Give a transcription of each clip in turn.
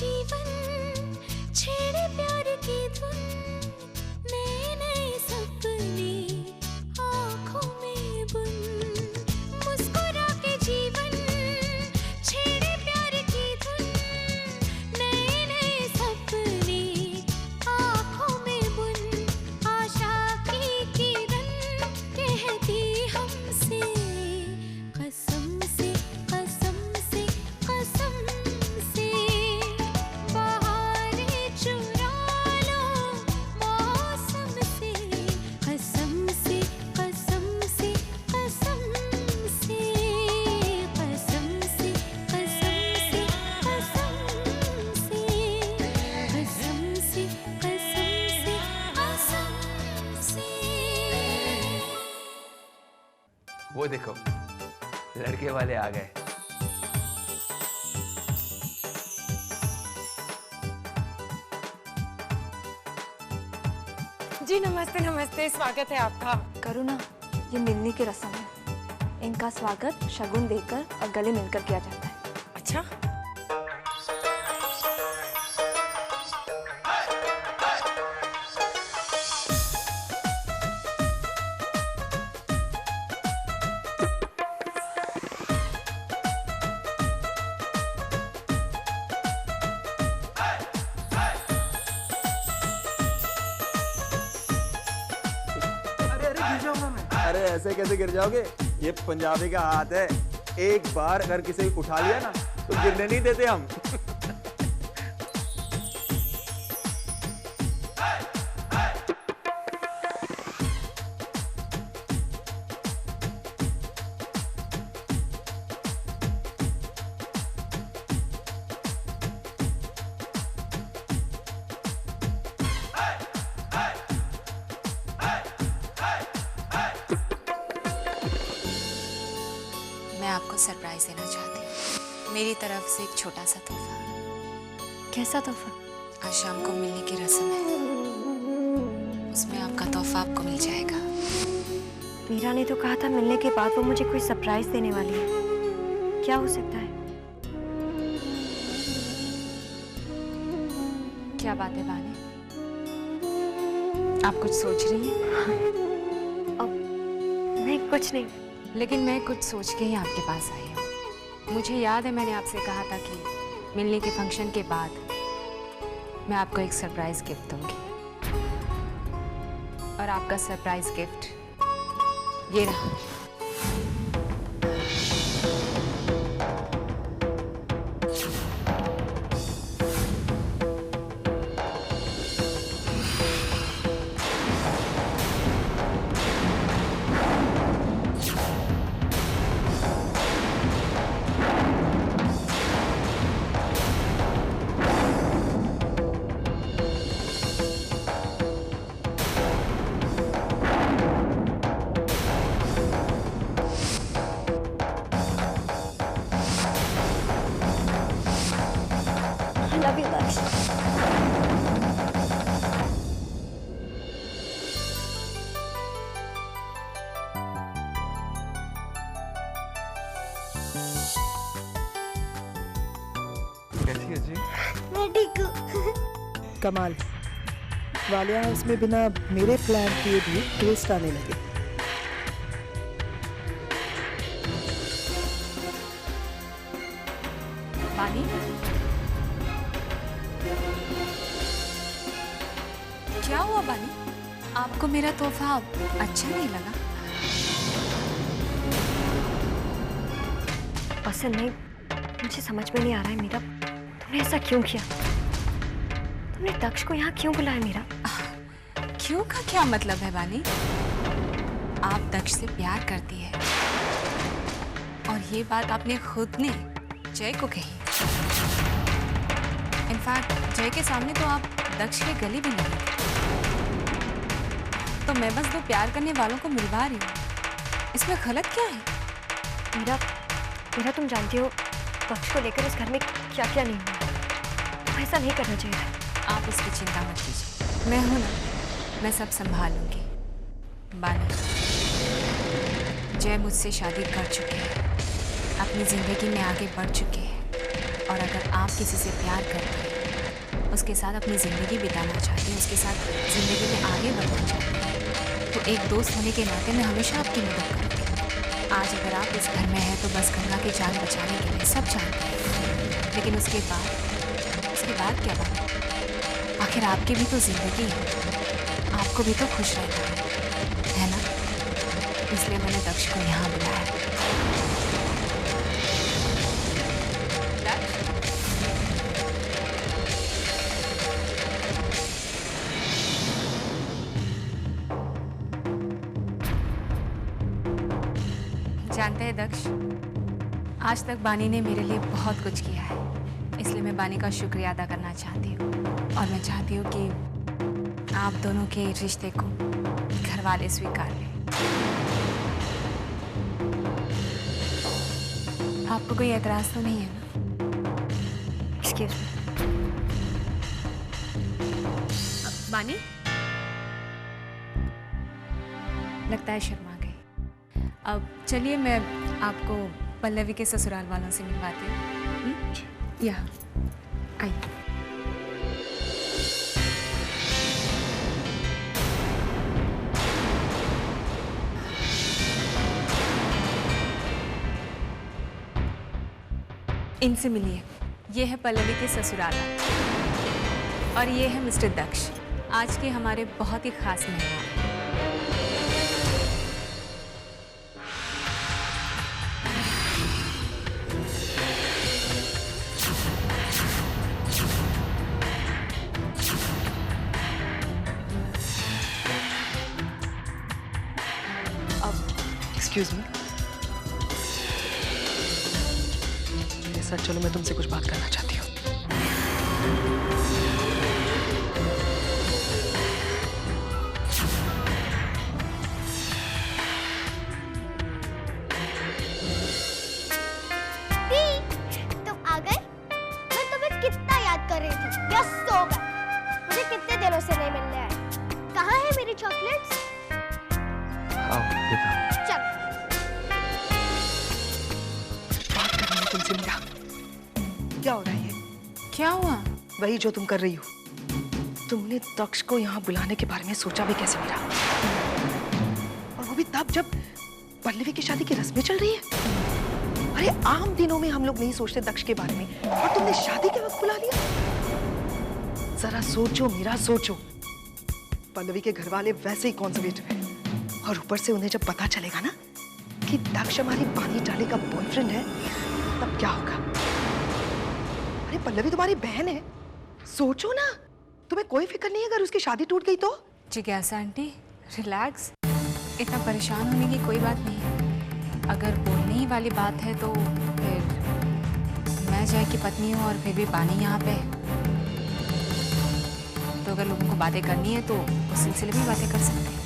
जीवन छेड़े प्यार की धुन, नए नए सपने आँखों में बुन, मुस्कुरा के जीवन छेड़े प्यार की धुन, नए नए सपने आँखों में बुन, आशा की किरण कहती हमसे कसम से कसम से कसम से, बहारें चुरा लो मौसम से, कसम से कसम से कसम से, कसम से कसम से कसम से, कसम से कसम से कसम से। वो देखो लड़के वाले आ गए। जी नमस्ते नमस्ते, स्वागत है आपका। करुणा, ये मिलने की रस्म है। इनका स्वागत शगुन देकर और गले मिलकर किया जाता है। अच्छा, अरे ऐसे कैसे गिर जाओगे? ये पंजाबी का हाथ है, एक बार अगर किसी को उठा लिया ना तो गिरने नहीं देते हम। मैं आपको सरप्राइज देना चाहती हूँ। मेरी तरफ से एक छोटा सा तोहफा। कैसा तोहफा? आज शाम को मिलने की रस्म है, उसमें आपका तोहफा आपको मिल जाएगा। मीरा ने तो कहा था मिलने के बाद वो मुझे कोई सरप्राइज देने वाली है। क्या हो सकता है? क्या बात है बानी, आप कुछ सोच रही हैं? नहीं, कुछ नहीं। लेकिन मैं कुछ सोच के ही आपके पास आई हूँ। मुझे याद है मैंने आपसे कहा था कि मिलने के फंक्शन के बाद मैं आपको एक सरप्राइज गिफ्ट दूंगी, और आपका सरप्राइज गिफ्ट ये रहा। लव यू दक्ष। कैसी है जी? मैं ठीक हूँ। कमाल, वालिया हाउस में बिना मेरे प्लान किए भी टूरिस्ट आने लगे। बानी, क्या हुआ बानी? आपको मेरा तोहफा अच्छा नहीं लगा? पसंद नहीं, मुझे समझ में नहीं आ रहा है मीरा, तुमने ऐसा क्यों किया? तुमने दक्ष को यहाँ क्यों बुलाया मीरा? क्यों का क्या मतलब है बानी? आप दक्ष से प्यार करती है, और ये बात आपने खुद ने जय को कही। इनफैक्ट जय के सामने तो आप दक्ष के गले भी नहीं। तो मैं बस दो प्यार करने वालों को मिलवा रही हूँ, इसमें गलत क्या है? मीरा, तुम जानती हो दक्ष को लेकर इस घर में क्या क्या नहीं हुआ। तो ऐसा नहीं करना चाहिए था। आप इसकी चिंता मत कीजिए, मैं हूं ना, मैं सब संभाल लूंगी। बानी, जय मुझसे शादी कर चुके हैं, अपनी जिंदगी में आगे बढ़ चुके हैं, और अगर आप किसी से प्यार करते हैं उसके साथ अपनी ज़िंदगी बिताना चाहती हूँ, उसके साथ ज़िंदगी में आगे बढ़ना चाहती हूँ। तो एक दोस्त होने के नाते मैं हमेशा आपकी मदद करूँगी। आज अगर आप इस घर में हैं तो बस गंगा की जान बचाने के लिए, सब जानते हैं। लेकिन उसके बाद क्या बात? आखिर आपकी भी तो ज़िंदगी है, आपको भी तो खुश रहना है ना? इसलिए मैंने दक्ष को यहाँ बुलाया। दक्ष? जानते हैं दक्ष, आज तक बानी ने मेरे लिए बहुत कुछ किया है, इसलिए मैं बानी का शुक्रिया अदा करना चाहती हूँ। और मैं चाहती हूँ कि आप दोनों के रिश्ते को घर वाले स्वीकार लें। आपको कोई एतराज तो नहीं है ना? Excuse me. बानी लगता है शर्मा गई। अब चलिए मैं आपको पल्लवी के ससुराल वालों से मिलवाती हूँ। यहाँ आइए। इनसे मिलिए। ये है पल्लवी के ससुराल और ये है मिस्टर दक्ष, आज के हमारे बहुत ही खास मेहमान। Excuse me. सर चलो, मैं तुमसे कुछ बात करना चाहती हूँ। तुम आ गए? मैं तुम्हें कितना याद कर रही थी। यस, सो गए। मुझे कितने दिनों से नहीं मिलने आए। कहाँ है मेरी चॉकलेट्स? आओ देखो। चल। बात करनी है तुमसे मीरा। क्या हो रहा है ये? क्या हुआ? वही जो तुम कर रही हो। तुमने दक्ष को यहाँ बुलाने के बारे में सोचा भी कैसे मीरा? और वो भी तब जब पल्लवी की शादी की रस्में चल रही है। अरे आम दिनों में हम लोग नहीं सोचते दक्ष के बारे में, और तुमने शादी के वक्त बुला लिया। जरा सोचो मीरा, सोचो। पल्लवी के घर वाले वैसे ही कॉन्जर्वेटिव हैं, और ऊपर से उन्हें जब पता चलेगा ना कि दक्ष हमारी बानी टाले का बॉयफ्रेंड है, तब क्या होगा? अरे पल्लवी तुम्हारी बहन है, सोचो ना। तुम्हें कोई फिक्र नहीं है अगर उसकी शादी टूट गई तो? जिज्ञासा आंटी, रिलैक्स। इतना परेशान होने की कोई बात नहीं है। अगर बोलने ही वाली बात है तो फिर मैं जय की पत्नी हूँ और फिर भी बानी यहाँ पे है। तो अगर लोगों को बातें करनी है तो उस सिलसिले में बातें कर सकते हैं।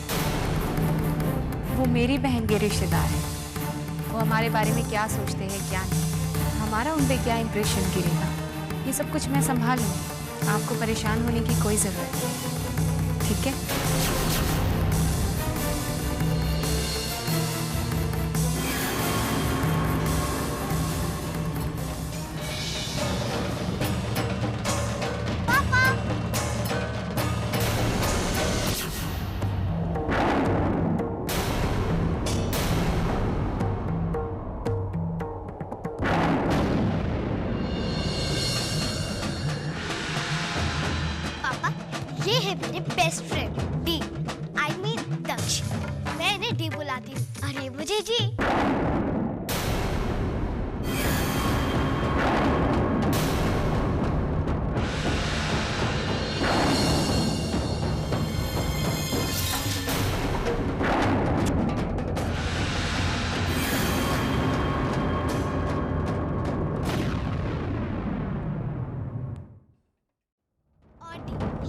वो मेरी बहन के रिश्तेदार है, वो हमारे बारे में क्या सोचते हैं क्या नहीं, हमारा उन पर क्या इम्प्रेशन गिरेगा, ये सब कुछ मैं संभाल लूँगी। आपको परेशान होने की कोई ज़रूरत नहीं, ठीक है? ये है मेरे best friend D, I mean Daksh. मैं इन्हें डी बुलाती हूँ और ये मुझे जी।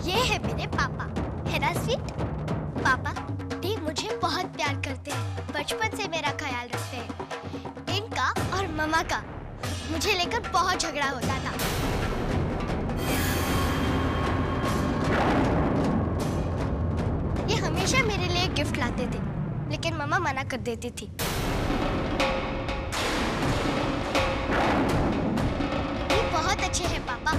ये है मेरे पापा, है ना स्वीट? पापा डी मुझे बहुत प्यार करते हैं, बचपन से मेरा ख्याल रखते हैं। इनका और मम्मा का मुझे लेकर बहुत झगड़ा होता था। ये हमेशा मेरे लिए गिफ्ट लाते थे, लेकिन मम्मा मना कर देती थी। ये बहुत अच्छे हैं पापा।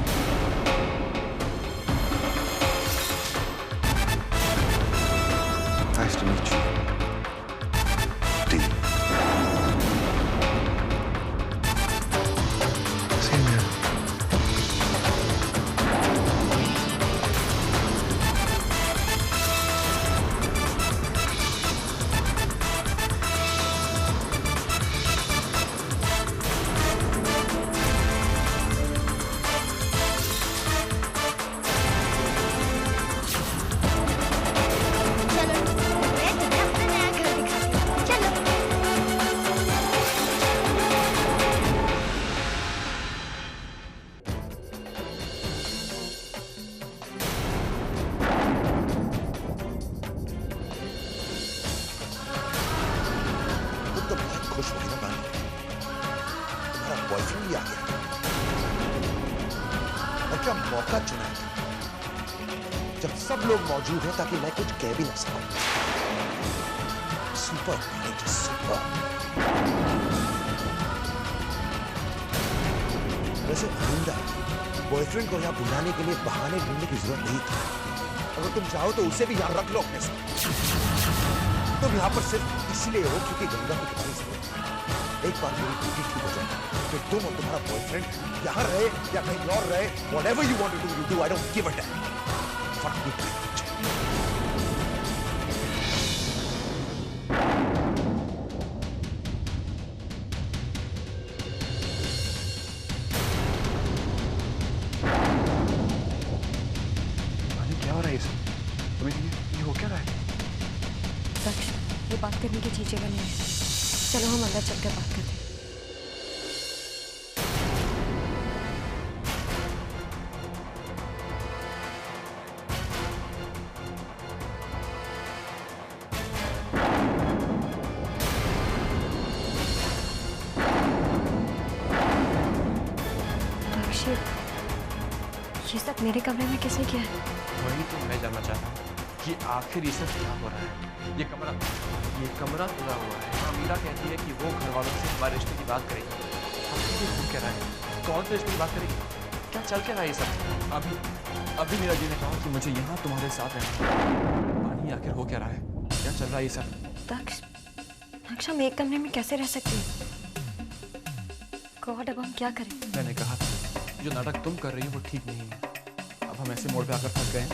to meet you. Tea. Same here. चलो मैं तुम्हें अपना नया घर दिखाती हूँ। चलो। तुम तो बहुत खुश हो गई ना मैम, तुम्हारा बॉयफ्रेंड भी आ गया और क्या मौका चुना है जब सब लोग मौजूद हैं ताकि मैं कुछ कह भी ना सकूं। Super super. वैसे आइंदा बॉयफ्रेंड को यहाँ बुलाने के लिए बहाने ढूंढने की जरूरत नहीं थी। अगर तुम चाहो तो उसे भी यहाँ रख लो अपने साथ। तुम यहाँ पर सिर्फ इसलिए हो क्योंकि गंगा को तुम्हारी जरूरत है। एक बार मेरी ड्यूटी ठीक हो जाए तो तुम और तुम्हारा बॉयफ्रेंड यहाँ रहे या कहीं और रहे, whatever you want to do, you do. I don't give a damn. फर्क नहीं पड़ेगा मुझे। अरे क्या हो रहा है ये सब? अभी ये हो क्या रहा है? दक्ष, ये बात करने की चीजें नहीं है। चलो हम अंदर चलकर बात करते हैं। दक्ष, ये सब मेरे कमरे में किसने किया है? वही तो मैं जानना चाहता हूँ कि आखिर ये सब क्या हो रहा है। ये कमरा खुला हुआ है। मीरा कहती है कि वो घर वालों से हमारे रिश्ते की बात करेगी। आखिर ये हो क्या रहा है? कौन से रिश्ते की बात करेगी? क्या चल क्या रहा है ये सब? अभी मीरा जी ने कहा कि मुझे यहाँ तुम्हारे साथ रहना है। पानी आखिर हो क्या रहा है? क्या चल रहा है ये सब? दक्ष, हम एक कमरे में कैसे रह सकते हैं? गॉड, अब हम क्या करें? मैंने कहा था जो नाटक तुम कर रही हो वो ठीक नहीं है। अब हम ऐसे मोड़ पे आकर फंस गए हैं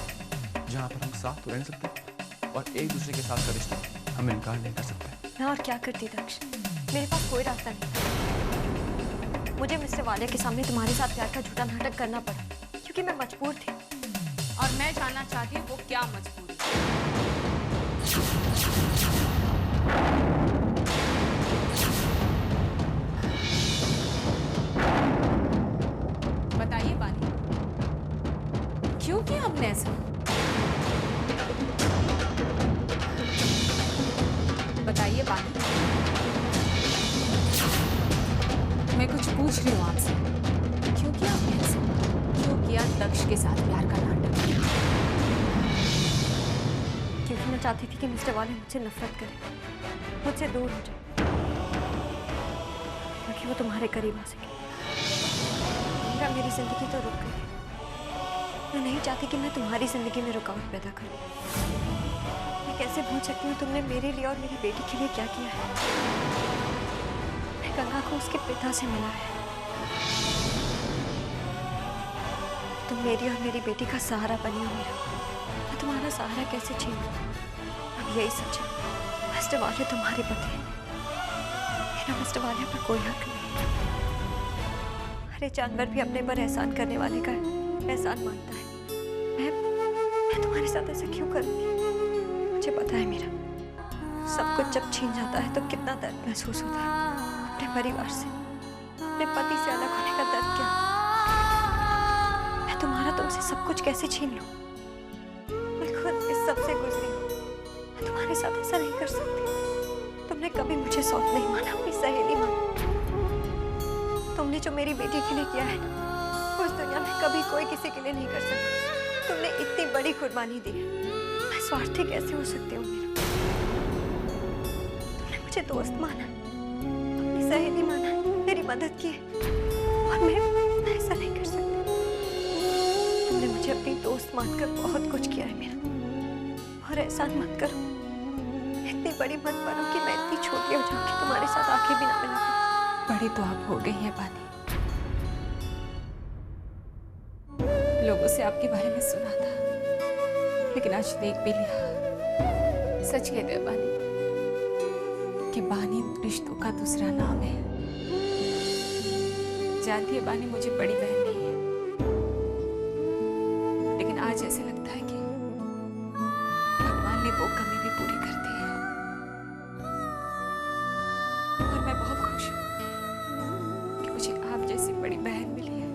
जहाँ पर हम साथ तो रह नहीं सकते और एक दूसरे के साथ का रिश्ता हम इनकार नहीं कर सकते। मैं और क्या करती दक्ष? मेरे पास कोई रास्ता नहीं। मुझे मिस्टर वाले के सामने तुम्हारे साथ प्यार का झूठा नाटक करना पड़ा क्योंकि मैं मजबूर थी। और मैं जानना चाहती हूँ वो क्या मजबूरी। बताइए बानी, क्यों किया हमने ऐसा? बताइए बानी, मैं कुछ पूछ रही हूँ आपसे। क्यों किया हमने ऐसा? क्यों किया दक्ष के साथ प्यार का नाटक? क्योंकि मैं चाहती थी कि मिस्टर वाले मुझसे नफरत करें, मुझसे दूर हो जाए, ताकि वो तुम्हारे करीब आ सके। मेरी जिंदगी तो रुक गई। मैं नहीं चाहती कि मैं तुम्हारी जिंदगी में रुकावट पैदा करूं। मैं कैसे भूल सकती हूँ तुमने मेरे लिए और मेरी बेटी के लिए क्या किया है? मैं गंगा को उसके पिता से मिला है। तुम मेरी और मेरी बेटी का सहारा बनी हो मेरा। मैं तुम्हारा सहारा कैसे छीन लूं? अब यही सच है, मिस्टर वाले तुम्हारे पति हैं। मेरा मिस्टर वाले पर कोई हक नहीं। हरे जानवर भी अपने पर एहसान करने वाले का एहसान मानता है। मैं तुम्हारे साथ ऐसा क्यों करूंगी? मुझे पता है मीरा, सब कुछ जब छीन जाता है तो कितना दर्द महसूस होता है। अपने परिवार से, अपने पति से अलग होने का दर्द क्या? मैं तुम्हारा तुमसे सब कुछ कैसे छीन लूं? मैं खुद इस सब से गुजरी हूं। मैं तुम्हारे साथ ऐसा नहीं कर सकती। तुमने कभी मुझे सौत नहीं माना, अपनी सहेली माना। तुमने जो मेरी बेटी के लिए किया है ना, उस दुनिया में कभी कोई किसी के लिए नहीं कर सकता। तुमने इतनी बड़ी कुर्बानी दी है, मैं स्वार्थी कैसे हो सकती हूँ मीरा? तुमने मुझे दोस्त माना, अपनी सहेली माना, मेरी मदद की है, और मैं ऐसा नहीं कर सकती। तुमने मुझे अपनी दोस्त मानकर बहुत कुछ किया है मीरा, और एहसान मत करो। इतनी बड़ी मत बनो कि मैं इतनी छोटी हो जाऊं कि तुम्हारे साथ आंखें भी ना मिला पाऊं। बड़ी तो आप हो गई हैं बानी। लोगों से आपके बारे में सुना था, लेकिन आज देख भी लिया। सच कहते हैं बानी कि बानी रिश्तों का दूसरा नाम है। जानती है बानी, मुझे बड़ी बहन नहीं है, लेकिन आज ऐसे लगता है कि भगवान ने वो कमी भी पूरी कर दी है। और मैं बहुत खुश हूँ कि मुझे आप जैसी बड़ी बहन मिली है।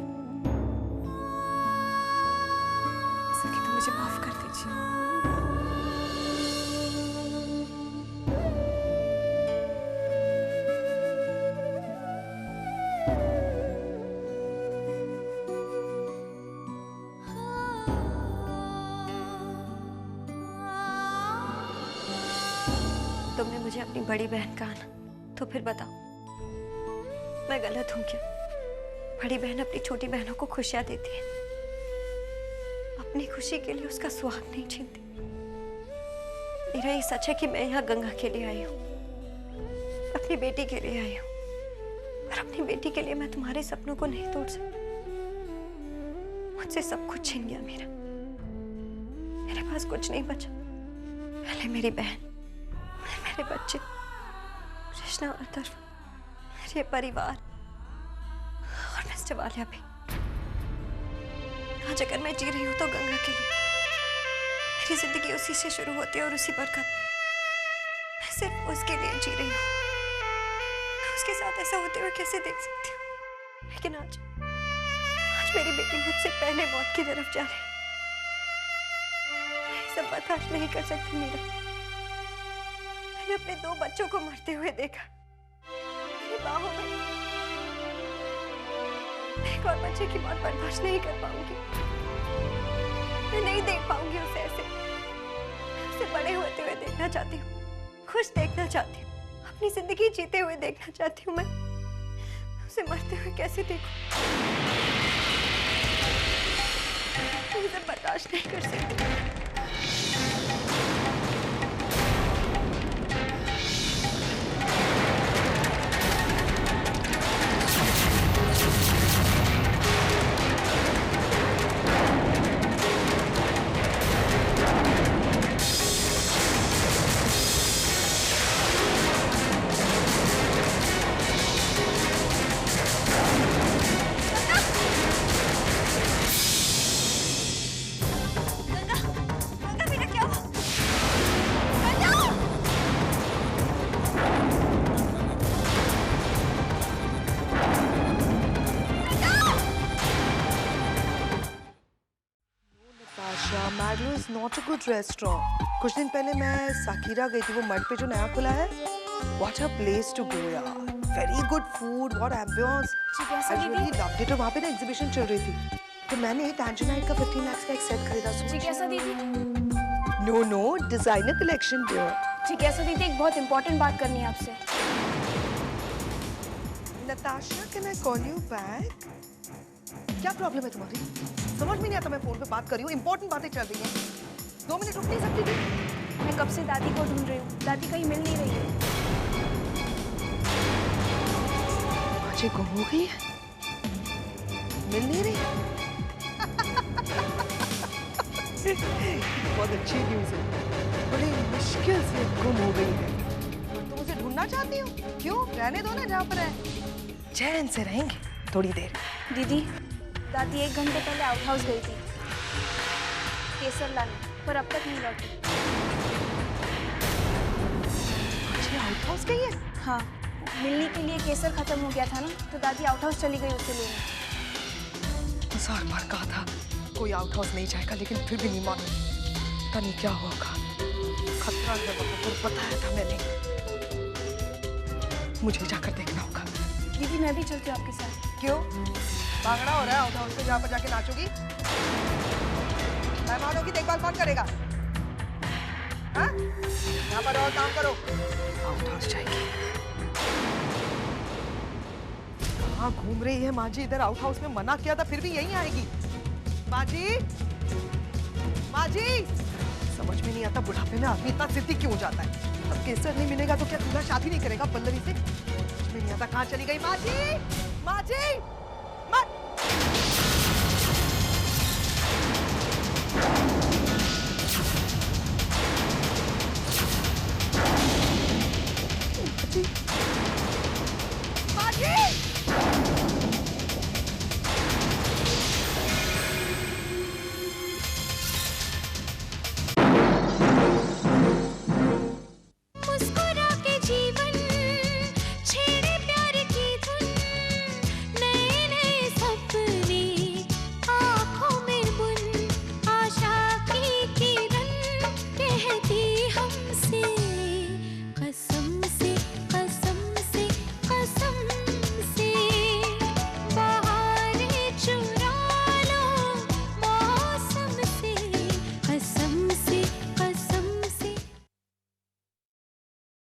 सके तो मुझे माफ कर दीजिए। तुमने मुझे अपनी बड़ी बहन कहा ना, तो फिर बताओ मैं गलत हूं क्या? बड़ी बहन अपनी छोटी बहनों को खुशियां देती है, अपनी खुशी के लिए उसका स्वाद नहीं छीनती। मेरा ये सच है कि मैं यहाँ गंगा के लिए आई हूँ, अपनी बेटी के लिए आई हूँ, और अपनी बेटी के लिए मैं तुम्हारे सपनों को नहीं तोड़ सकती। मुझसे सब कुछ छीन गया मेरे पास कुछ नहीं बचा। पहले मेरी बहन, मेरे बच्चे, कृष्णा और अथर्व, मेरे परिवार और मिस्टर वालिया भी। आज अगर मैं जी रही हूं तो गंगा के लिए। मेरी जिंदगी उसी से शुरू होती है और उसी पर खत्म। मैं सिर्फ उसके लिए जी रही हूँ। उसके साथ ऐसा होते हुए कैसे देख सकती हूँ? लेकिन आज मेरी बेटी मुझसे पहले मौत की तरफ जा रही है। मैं सब बर्दाश्त नहीं कर सकती मीरा। मैंने अपने 2 बच्चों को मरते हुए देखा मेरी बाहों में। एक और बच्चे की मौत बर्दाश्त नहीं कर पाऊंगी। मैं नहीं देख पाऊंगी उसे ऐसे। उसे बड़े होते हुए देखना चाहती हूँ, खुश देखना चाहती हूँ, अपनी जिंदगी जीते हुए देखना चाहती हूँ। मैं उसे मरते हुए कैसे देखूं? मैं इसे बर्दाश्त नहीं कर सकती। Madlo is not a good restaurant. कुछ दिन पहले मैं साकिरा गई थी, वो मड पे जो नया खुला है। What a place to go यार, very good food, what ambience. I really loved it. वहाँ पे ना एग्जीबिशन चल रही थी, तो मैंने टैंजनाइट का 15 लाख का एक सेट खरीदा। जिज्ञासा दीदी, नो डिजाइनर कलेक्शन डियर। जिज्ञासा दीदी, एक बहुत इंपॉर्टेंट बात करनी है आपसे। Natasha, can I call you back? क्या प्रॉब्लम है तुम्हारी? समझ में नहीं आता। मैं फोन पे बात कर रही हूँ, इंपॉर्टेंट बातें चल रही हैं। 2 मिनट रुक नहीं सकती थी? मैं कब से दादी को ढूंढ रही हूँ, दादी कहीं मिल नहीं रही है। मुझे गुम हो गई है, मिल नहीं रही। बहुत अच्छी न्यूज़ है, बड़ी मुश्किल से गुम हो गई है। तुम उसे ढूंढना चाहती हो? क्यों? रहने दो ना जहाँ पर है, चैन से रहेंगे थोड़ी देर। दीदी, दादी 1 घंटे पहले आउट हाउस गई थी केसर लाने, पर अब तक नहीं लौटी। अच्छी आउट हाउस गई है? हाँ, मिलने के लिए केसर खत्म हो गया था ना, तो दादी आउट हाउस चली गई उसे लेने। 1000 बार कहा था कोई आउट हाउस नहीं जाएगा, लेकिन फिर भी नहीं मानी। पता नहीं क्या होगा, खतरा है वहाँ पर, बताया था मैंने। मुझे जाकर देखना होगा। दीदी, मैं भी चलती हूँ आपके साथ। क्यों? भागना हो रहा है आउट हाउस पे? जहाँ पर जाके नाचोगी? मेहमानों की देखभाल कौन करेगा? हाँ? यहाँ पर और काम करो। आउट हाउस जाएगी। कहाँ घूम रही है माँ जी? इधर आउट हाउस में मना किया था, फिर भी यहीं आएगी। माँ जी, माँ जी, समझ में नहीं आता बुढ़ापे में आदमी इतना जिद्दी क्यों हो जाता है। अब केसर नहीं मिलेगा तो क्या दूल्हा शादी नहीं करेगा पल्लवी से? समझ में नहीं आता कहाँ चली गई माँ जी? माँ जी, माँ जी, माँ जी! मुस्कुरा के जीवन छेड़े प्यार की धुन, नए नए सपने आँखों में बुन, आशा की किरण कहती हमसे कसम से कसम से कसम से, बहारें चुरा लो मौसम से कसम